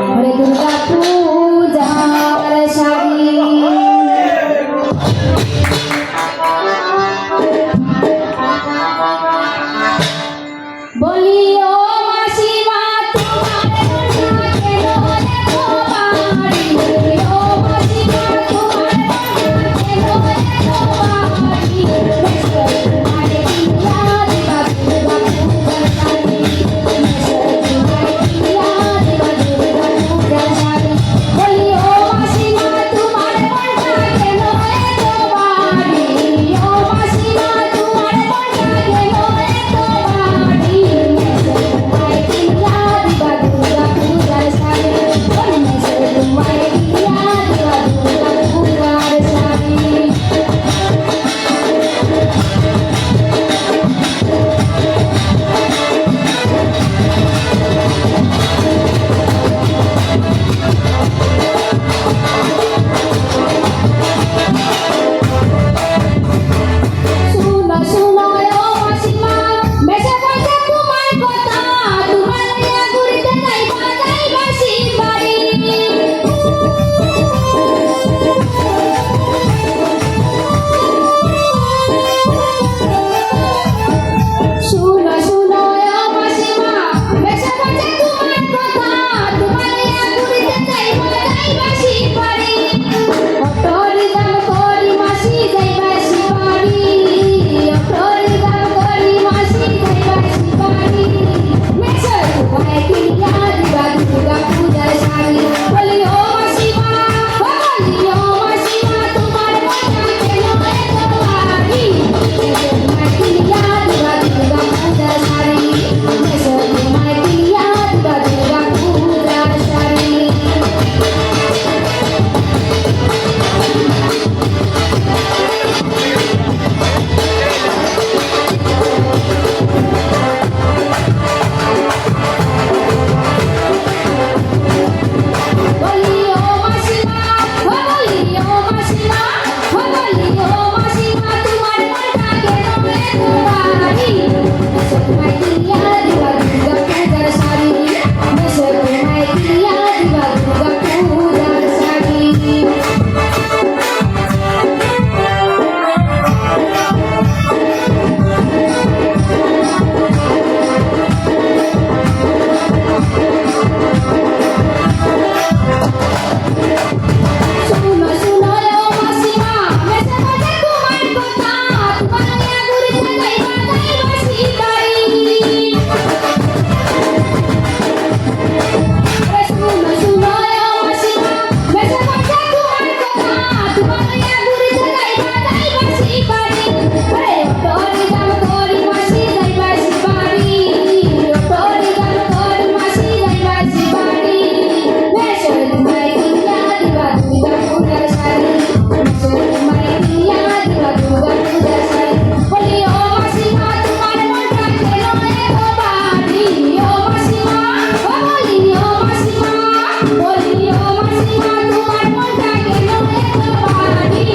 হরে দুর্গা পূজার শাড়ি বলি ও মাসিমা তোমার মনটা কেন এত ভারী ও মাসিমা তোমার মনটা কেন এত ভারী তোমারে দিয়া দিবা দুর্গা পূজার শাড়ি তোমারে দিয়া দিবা দুর্গা পূজার শাড়ি বলি ও মাসিমা তোমার মনটা কেন এত ভারী ও মাসিমা তোমার মনটা কেন এত ভারী